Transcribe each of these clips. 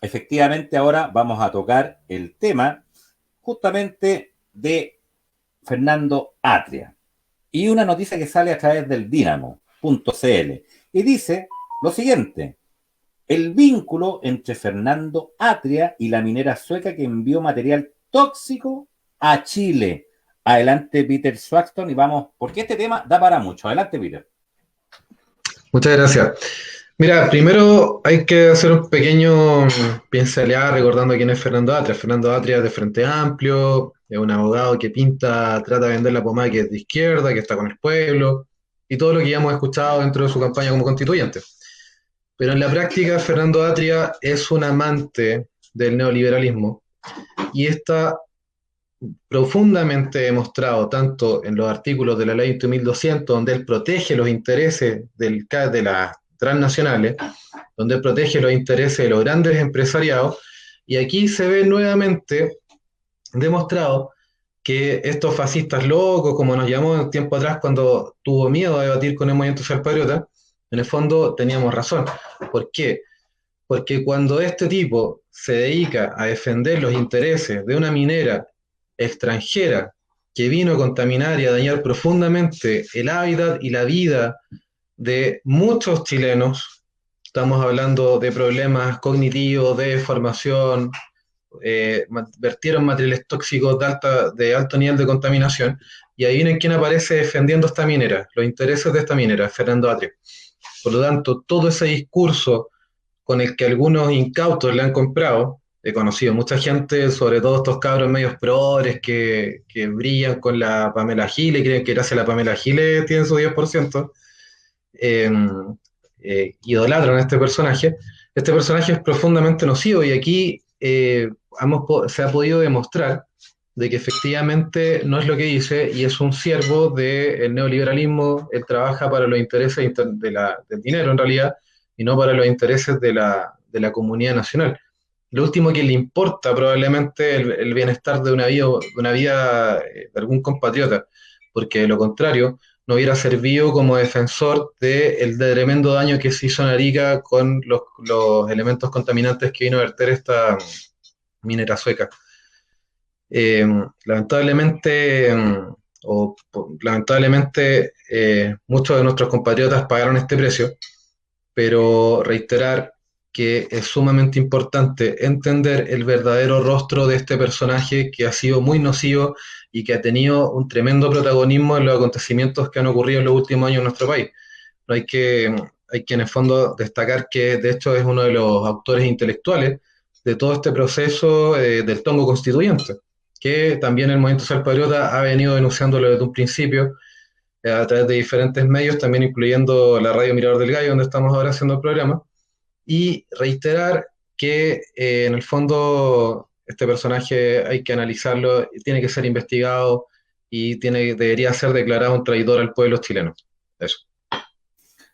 efectivamente ahora vamos a tocar el tema justamente de Fernando Atria. Y una noticia que sale a través del Dínamo.cl. Y dice lo siguiente: el vínculo entre Fernando Atria y la minera sueca que envió material tóxico a Chile. Adelante, Peter Swaxton, y vamos, porque este tema da para mucho. Adelante, Peter. Muchas gracias. Mira, primero hay que hacer un pequeño pinceleada recordando quién es Fernando Atria. Fernando Atria es de Frente Amplio, es un abogado que pinta, trata de vender la pomada que es de izquierda, que está con el pueblo, y todo lo que ya hemos escuchado dentro de su campaña como constituyente. Pero en la práctica, Fernando Atria es un amante del neoliberalismo y está profundamente demostrado tanto en los artículos de la ley 1200, donde él protege los intereses de las transnacionales, donde él protege los intereses de los grandes empresariados, y aquí se ve nuevamente demostrado que estos fascistas locos, como nos llamó un tiempo atrás cuando tuvo miedo a debatir con el movimiento social patriota, en el fondo teníamos razón. ¿Por qué? Porque cuando este tipo se dedica a defender los intereses de una minera extranjera que vino a contaminar y a dañar profundamente el hábitat y la vida de muchos chilenos, estamos hablando de problemas cognitivos, de formación, vertieron materiales tóxicos de alto nivel de contaminación, y ahí viene quien aparece defendiendo esta minera, los intereses de esta minera, Fernando Atria. Por lo tanto, todo ese discurso con el que algunos incautos le han comprado. He conocido mucha gente, sobre todo estos cabros medios progres que brillan con la Pamela Giles, creen que gracias a la Pamela Giles tienen su 10%, eh, idolatran a este personaje. Este personaje es profundamente nocivo y aquí se ha podido demostrar de que efectivamente no es lo que dice y es un siervo del neoliberalismo. Él trabaja para los intereses del dinero en realidad y no para los intereses de la comunidad nacional. Lo último que le importa probablemente el bienestar de de algún compatriota, porque de lo contrario no hubiera servido como defensor del tremendo daño que se hizo en Arica con los elementos contaminantes que vino a verter esta minera sueca. Eh, lamentablemente, muchos de nuestros compatriotas pagaron este precio, pero reiterar que es sumamente importante entender el verdadero rostro de este personaje que ha sido muy nocivo y que ha tenido un tremendo protagonismo en los acontecimientos que han ocurrido en los últimos años en nuestro país. No hay que en el fondo destacar que de hecho es uno de los autores intelectuales de todo este proceso del tongo constituyente, que también el movimiento social patriota ha venido denunciándolo desde un principio a través de diferentes medios, también incluyendo la radio Mirador del Gallo, donde estamos ahora haciendo el programa, y reiterar que en el fondo este personaje hay que analizarlo, tiene que ser investigado y debería ser declarado un traidor al pueblo chileno. Eso.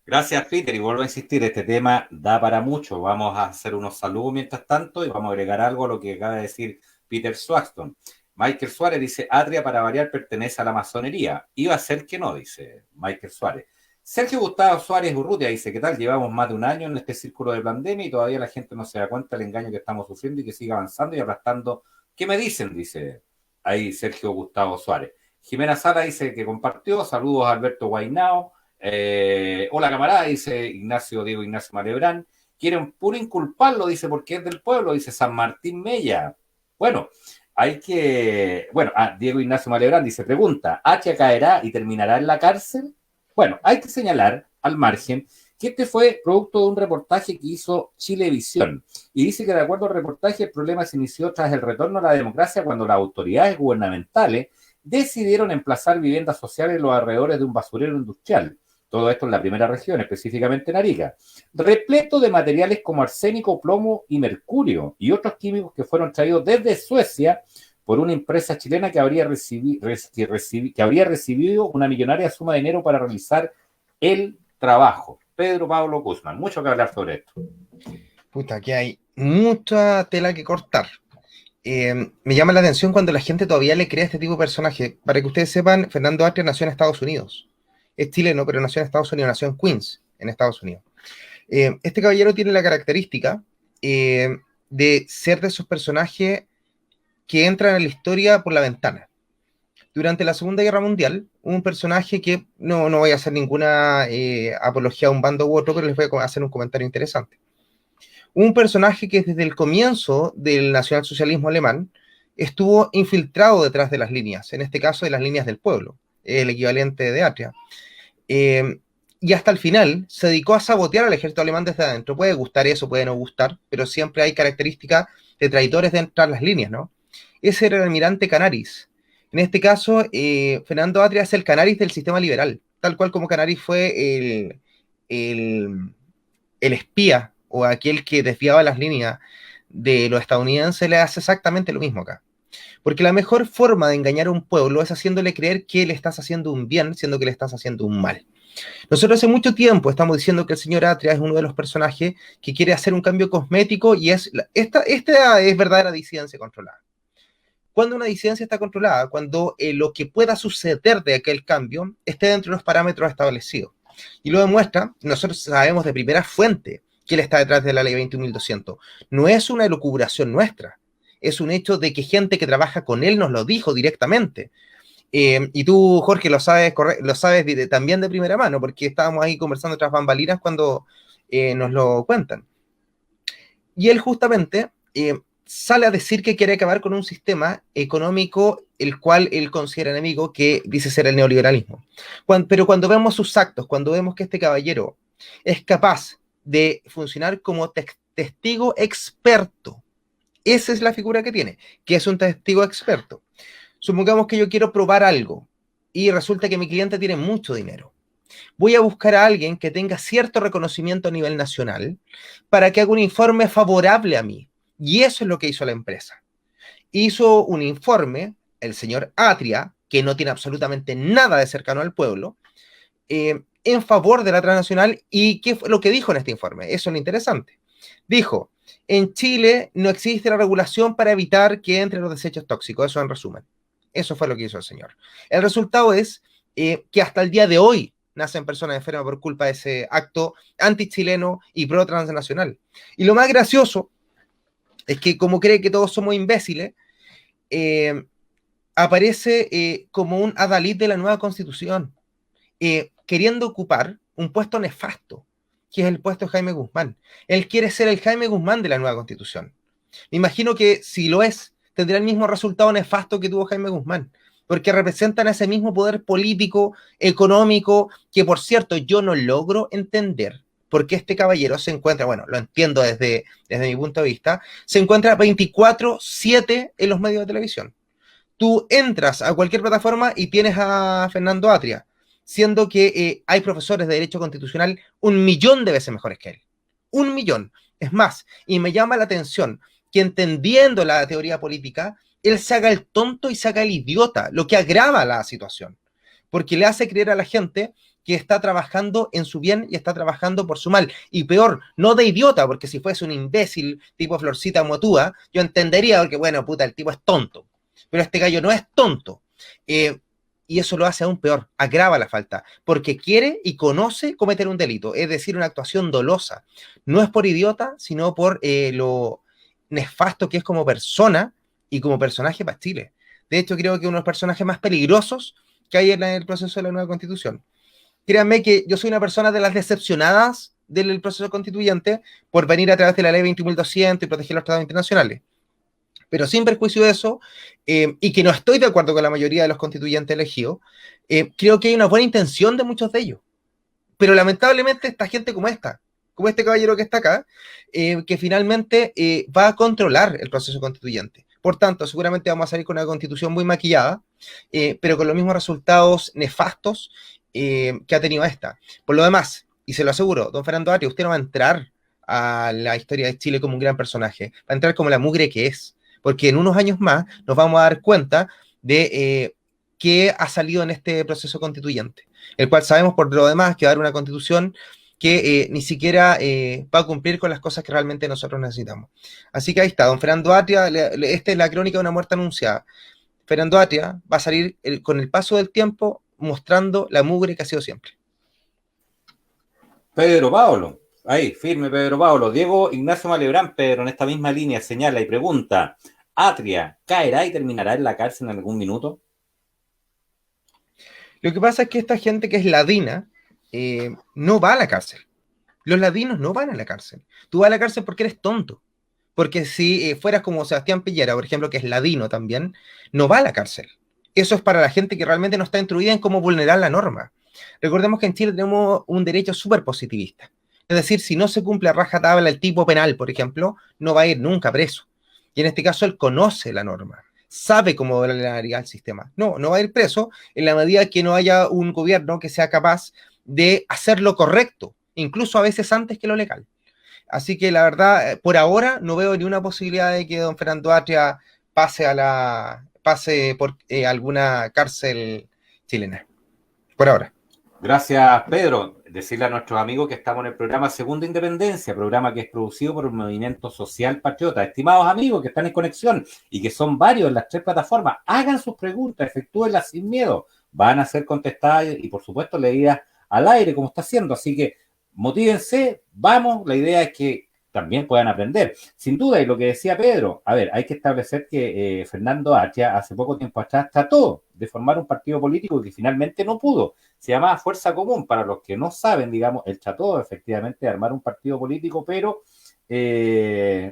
Gracias, Peter, y vuelvo a insistir, este tema da para mucho. Vamos a hacer unos saludos mientras tanto y vamos a agregar algo a lo que acaba de decir Peter Swaxton. Michael Suárez dice: Atria, para variar, pertenece a la masonería. Iba a ser que no, dice Michael Suárez. Sergio Gustavo Suárez Urrutia dice: ¿qué tal? Llevamos más de un año en este círculo de pandemia y todavía la gente no se da cuenta del engaño que estamos sufriendo y que sigue avanzando y aplastando. ¿Qué me dicen? Dice ahí Sergio Gustavo Suárez. Jimena Sala dice que compartió. Saludos a Alberto Guainao. Hola camarada, dice Diego Ignacio Malebrán. Quieren puro inculparlo, dice, porque es del pueblo, dice San Martín Mella. Bueno, Diego Ignacio Malebrán dice: pregunta, ¿Hacha caerá y terminará en la cárcel? Bueno, hay que señalar al margen que este fue producto de un reportaje que hizo Chilevisión, y dice que de acuerdo al reportaje el problema se inició tras el retorno a la democracia, cuando las autoridades gubernamentales decidieron emplazar viviendas sociales en los alrededores de un basurero industrial. Todo esto en la primera región, específicamente en Arica, repleto de materiales como arsénico, plomo y mercurio y otros químicos que fueron traídos desde Suecia por una empresa chilena que habría recibido una millonaria suma de dinero para realizar el trabajo. Pedro Pablo Guzmán, mucho que hablar sobre esto. Puta, aquí hay mucha tela que cortar. Me llama la atención cuando la gente todavía le cree a este tipo de personaje. Para que ustedes sepan, Fernando Atria nació en Estados Unidos. Es chileno, pero nació en Estados Unidos, nació en Queens, en Estados Unidos. Este caballero tiene la característica de ser de esos personajes que entran a la historia por la ventana. Durante la Segunda Guerra Mundial, un personaje que no voy a hacer ninguna apología a un bando u otro, pero les voy a hacer un comentario interesante. Un personaje que desde el comienzo del nacionalsocialismo alemán estuvo infiltrado detrás de las líneas, en este caso de las líneas del pueblo, el equivalente de Atria. Y hasta el final se dedicó a sabotear al ejército alemán desde adentro. Puede gustar eso, puede no gustar, pero siempre hay características de traidores dentro de las líneas, ¿no? Ese era el almirante Canaris. En este caso, Fernando Atria es el Canaris del sistema liberal, tal cual como Canaris fue el espía o aquel que desviaba las líneas de los estadounidenses, le hace exactamente lo mismo acá. Porque la mejor forma de engañar a un pueblo es haciéndole creer que le estás haciendo un bien, siendo que le estás haciendo un mal. Nosotros hace mucho tiempo estamos diciendo que el señor Atria es uno de los personajes que quiere hacer un cambio cosmético y esta es verdadera disidencia controlada. Cuando una disidencia está controlada, cuando lo que pueda suceder de aquel cambio esté dentro de los parámetros establecidos. Y lo demuestra, nosotros sabemos de primera fuente que él está detrás de la ley 21.200. No es una elucubración nuestra, es un hecho de que gente que trabaja con él nos lo dijo directamente. Y tú, Jorge, lo sabes también de primera mano, porque estábamos ahí conversando tras bambalinas cuando nos lo cuentan. Y él justamente sale a decir que quiere acabar con un sistema económico el cual él considera enemigo, que dice ser el neoliberalismo. Pero cuando vemos sus actos, cuando vemos que este caballero es capaz de funcionar como testigo experto, esa es la figura que tiene, que es un testigo experto. Supongamos que yo quiero probar algo y resulta que mi cliente tiene mucho dinero. Voy a buscar a alguien que tenga cierto reconocimiento a nivel nacional para que haga un informe favorable a mí. Y eso es lo que hizo la empresa. Hizo un informe, el señor Atria, que no tiene absolutamente nada de cercano al pueblo, en favor de la transnacional. ¿Y qué fue lo que dijo en este informe? Eso es lo interesante. Dijo, en Chile no existe la regulación para evitar que entren los desechos tóxicos. Eso en resumen. Eso fue lo que hizo el señor. El resultado es que hasta el día de hoy nacen personas enfermas por culpa de ese acto antichileno y pro transnacional. Y lo más gracioso es que como cree que todos somos imbéciles, aparece como un adalid de la nueva constitución, queriendo ocupar un puesto nefasto, que es el puesto de Jaime Guzmán. Él quiere ser el Jaime Guzmán de la nueva constitución. Me imagino que si lo es, tendrá el mismo resultado nefasto que tuvo Jaime Guzmán, porque representan ese mismo poder político, económico, que por cierto yo no logro entender, porque este caballero se encuentra, bueno, lo entiendo desde mi punto de vista, se encuentra 24/7 en los medios de televisión. Tú entras a cualquier plataforma y tienes a Fernando Atria, siendo que hay profesores de Derecho Constitucional 1.000.000 de veces mejores que él. 1.000.000. Es más, y me llama la atención que entendiendo la teoría política, él se haga el tonto y se haga el idiota, lo que agrava la situación, porque le hace creer a la gente que está trabajando en su bien y está trabajando por su mal. Y peor, no de idiota, porque si fuese un imbécil tipo Florcita Motúa, yo entendería, porque bueno, puta, el tipo es tonto. Pero este gallo no es tonto. Y eso lo hace aún peor, agrava la falta, porque quiere y conoce cometer un delito, es decir, una actuación dolosa. No es por idiota, sino por lo nefasto que es como persona y como personaje para Chile. De hecho, creo que uno de los personajes más peligrosos que hay en el proceso de la nueva constitución. Créanme que yo soy una persona de las decepcionadas del proceso constituyente por venir a través de la ley 20.200 y proteger los tratados internacionales. Pero sin perjuicio de eso, y que no estoy de acuerdo con la mayoría de los constituyentes elegidos, creo que hay una buena intención de muchos de ellos. Pero lamentablemente esta gente como este caballero que está acá, que finalmente va a controlar el proceso constituyente. Por tanto, seguramente vamos a salir con una constitución muy maquillada, pero con los mismos resultados nefastos que ha tenido esta. Por lo demás, y se lo aseguro, don Fernando Atria, usted no va a entrar a la historia de Chile como un gran personaje, va a entrar como la mugre que es, porque en unos años más nos vamos a dar cuenta de qué ha salido en este proceso constituyente, el cual sabemos por lo demás que va a dar una constitución que ni siquiera va a cumplir con las cosas que realmente nosotros necesitamos. Así que ahí está, don Fernando Atria, esta es la crónica de una muerte anunciada. Fernando Atria va a salir con el paso del tiempo mostrando la mugre que ha sido siempre. Pedro Pablo, Ahí, firme Pedro Pablo. Diego Ignacio Malebrán, Pedro, en esta misma línea señala y pregunta, ¿Atria caerá y terminará en la cárcel en algún minuto? Lo que pasa es que esta gente que es ladina no va a la cárcel. Los ladinos no van a la cárcel. Tú vas a la cárcel porque eres tonto. Porque si fueras como Sebastián Piñera, por ejemplo, que es ladino también, no va a la cárcel. Eso es para la gente que realmente no está instruida en cómo vulnerar la norma. Recordemos que en Chile tenemos un derecho súper positivista. Es decir, si no se cumple a rajatabla el tipo penal, por ejemplo, no va a ir nunca preso. Y en este caso él conoce la norma, sabe cómo vulneraría el sistema. No va a ir preso en la medida que no haya un gobierno que sea capaz de hacer lo correcto, incluso a veces antes que lo legal. Así que la verdad, por ahora no veo ni una posibilidad de que don Fernando Atria pase por alguna cárcel chilena. Por ahora. Gracias, Pedro. Decirle a nuestros amigos que estamos en el programa Segunda Independencia, programa que es producido por el Movimiento Social Patriota. Estimados amigos que están en conexión y que son varios en las 3 plataformas, hagan sus preguntas, efectúenlas sin miedo. Van a ser contestadas y, por supuesto, leídas al aire, como está haciendo. Así que motívense, vamos. La idea es que también puedan aprender. Sin duda, y lo que decía Pedro, a ver, hay que establecer que Fernando Atria hace poco tiempo atrás trató de formar un partido político que finalmente no pudo. Se llamaba Fuerza Común. Para los que no saben, digamos, él trató efectivamente de armar un partido político, pero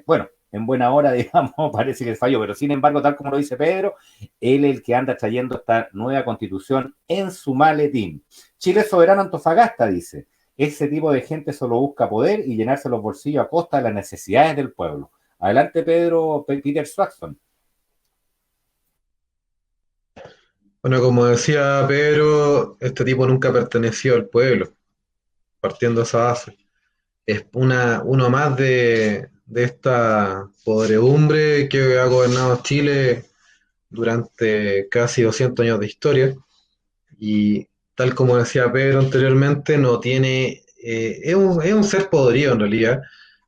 bueno, en buena hora, digamos, parece que falló, pero sin embargo, tal como lo dice Pedro, él es el que anda trayendo esta nueva constitución en su maletín. Chile soberano Antofagasta, dice, ese tipo de gente solo busca poder y llenarse los bolsillos a costa de las necesidades del pueblo. Adelante, Pedro, Peter Swaxton. Bueno, como decía Pedro, este tipo nunca perteneció al pueblo, partiendo de esa base. Es uno más de esta podredumbre que ha gobernado Chile durante casi 200 años de historia. Y tal como decía Pedro anteriormente, no tiene, es un ser podrido en realidad,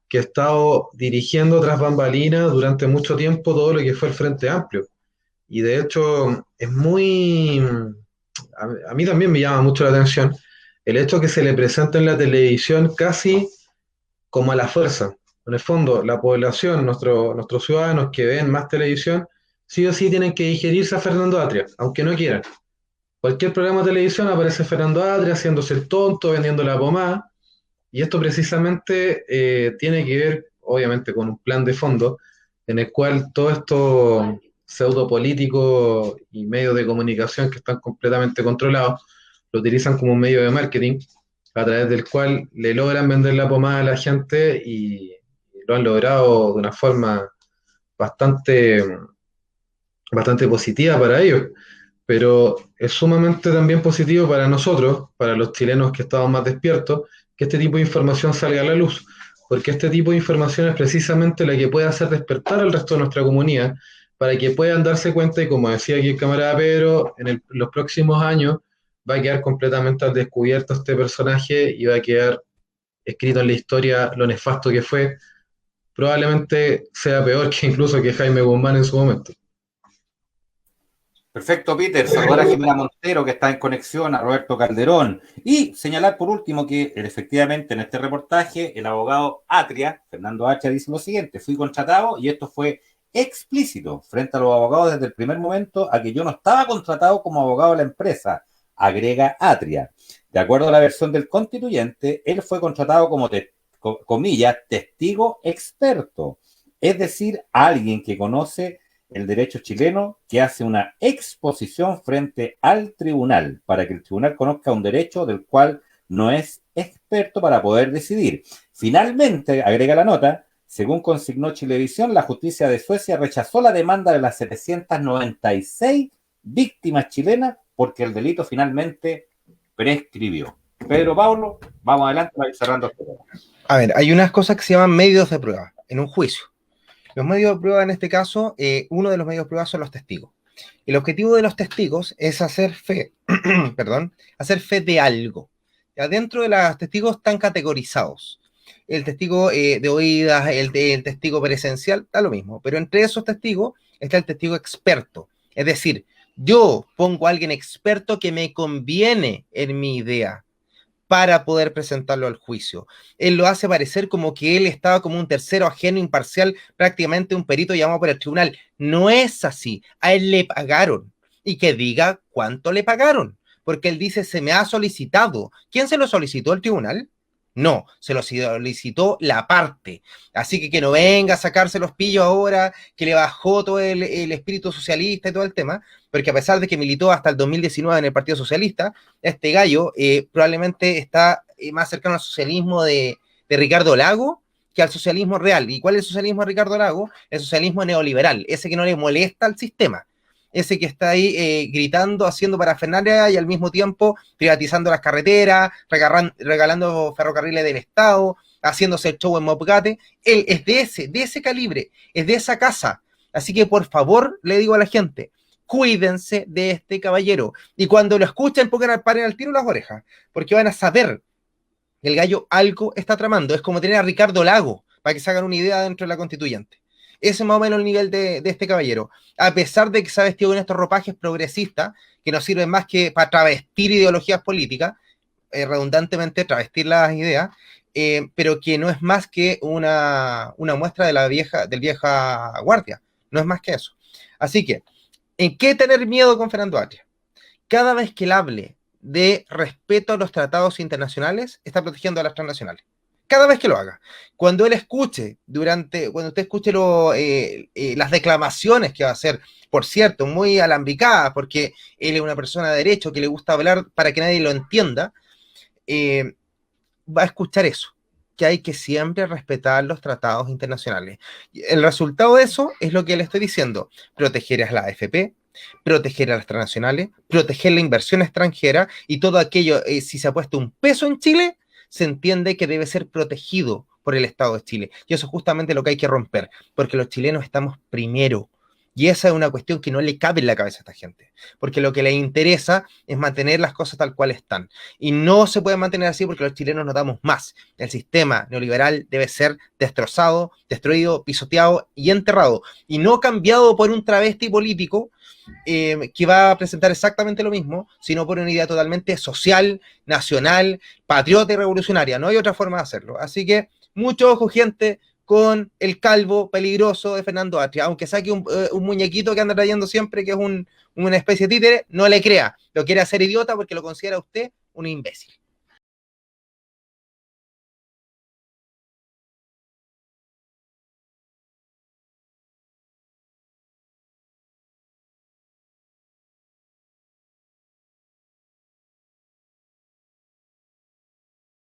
que ha estado dirigiendo tras bambalinas durante mucho tiempo todo lo que fue el Frente Amplio. Y de hecho es muy, a mí también me llama mucho la atención el hecho que se le presenta en la televisión casi como a la fuerza. En el fondo, la población, nuestros ciudadanos que ven más televisión, sí o sí tienen que digerirse a Fernando Atria, aunque no quieran. Cualquier programa de televisión aparece Fernando Atria haciéndose el tonto, vendiendo la pomada, y esto precisamente tiene que ver, obviamente, con un plan de fondo en el cual todos estos pseudopolíticos y medios de comunicación que están completamente controlados lo utilizan como un medio de marketing a través del cual le logran vender la pomada a la gente y lo han logrado de una forma bastante, bastante positiva para ellos, pero es sumamente también positivo para nosotros, para los chilenos que estamos más despiertos, que este tipo de información salga a la luz, porque este tipo de información es precisamente la que puede hacer despertar al resto de nuestra comunidad, para que puedan darse cuenta, y como decía aquí el camarada Pedro, los próximos años va a quedar completamente al descubierto este personaje y va a quedar escrito en la historia lo nefasto que fue, probablemente sea peor que incluso que Jaime Guzmán en su momento. Perfecto, Peter. Saludar a Jimena Montero, que está en conexión, a Roberto Calderón. Y señalar por último que efectivamente en este reportaje el abogado Atria, Fernando Atria, dice lo siguiente: fui contratado y esto fue explícito frente a los abogados desde el primer momento a que yo no estaba contratado como abogado de la empresa, agrega Atria. De acuerdo a la versión del constituyente, él fue contratado como, comillas, testigo experto, es decir, alguien que conoce el derecho chileno, que hace una exposición frente al tribunal para que el tribunal conozca un derecho del cual no es experto para poder decidir. Finalmente, agrega la nota, según consignó Chilevisión, la justicia de Suecia rechazó la demanda de las 796 víctimas chilenas porque el delito finalmente prescribió. Pedro Pablo, vamos adelante para ir cerrando este tema. A ver, hay unas cosas que se llaman medios de prueba en un juicio. Los medios de prueba en este caso, uno de los medios de prueba son los testigos. El objetivo de los testigos es hacer fe, perdón, hacer fe de algo. Ya dentro de los testigos están categorizados. El testigo de oídas, el testigo presencial, da lo mismo. Pero entre esos testigos está el testigo experto. Es decir, yo pongo a alguien experto que me conviene en mi idea para poder presentarlo al juicio. Él lo hace parecer como que él estaba como un tercero ajeno, imparcial, prácticamente un perito llamado por el tribunal. No es así. A él le pagaron. Y que diga cuánto le pagaron. Porque él dice, se me ha solicitado. ¿Quién se lo solicitó? ¿El tribunal? No, se lo solicitó la parte. Así que no venga a sacarse los pillos ahora, que le bajó todo el espíritu socialista y todo el tema, porque a pesar de que militó hasta el 2019 en el Partido Socialista, este gallo probablemente está más cercano al socialismo de Ricardo Lago que al socialismo real. ¿Y cuál es el socialismo de Ricardo Lago? El socialismo neoliberal, ese que no le molesta al sistema. Ese que está ahí gritando, haciendo parafernalia y al mismo tiempo privatizando las carreteras, regalando ferrocarriles del Estado, haciéndose el show en Mopgate. Él es de ese calibre, es de esa casa. Así que por favor, le digo a la gente, cuídense de este caballero. Y cuando lo escuchen, paren al tiro las orejas, porque van a saber que el gallo algo está tramando. Es como tener a Ricardo Lago, para que se hagan una idea dentro de la constituyente. Ese es más o menos el nivel de este caballero. A pesar de que se ha vestido con estos ropajes progresistas, que no sirven más que para travestir ideologías políticas, redundantemente travestir las ideas, pero que no es más que una muestra de del vieja guardia. No es más que eso. Así que, ¿en qué tener miedo con Fernando Atria? Cada vez que él hable de respeto a los tratados internacionales, está protegiendo a las transnacionales. Cada vez que lo haga. Cuando él escuche, cuando usted escuche las declamaciones que va a hacer, por cierto, muy alambicadas, porque él es una persona de derecho que le gusta hablar para que nadie lo entienda, va a escuchar eso, que hay que siempre respetar los tratados internacionales. El resultado de eso es lo que le estoy diciendo: proteger a la AFP, proteger a las transnacionales, proteger la inversión extranjera y todo aquello, si se ha puesto un peso en Chile, se entiende que debe ser protegido por el Estado de Chile. Y eso es justamente lo que hay que romper, porque los chilenos estamos primero. Y esa es una cuestión que no le cabe en la cabeza a esta gente, porque lo que les interesa es mantener las cosas tal cual están. Y no se puede mantener así porque los chilenos no damos más. El sistema neoliberal debe ser destrozado, destruido, pisoteado y enterrado. Y no cambiado por un travesti político que va a presentar exactamente lo mismo, sino por una idea totalmente social, nacional, patriota y revolucionaria. No hay otra forma de hacerlo. Así que mucho ojo, gente, con el calvo peligroso de Fernando Atria. Aunque saque un muñequito que anda trayendo siempre, que es una especie de títere, no le crea. Lo quiere hacer idiota porque lo considera usted un imbécil.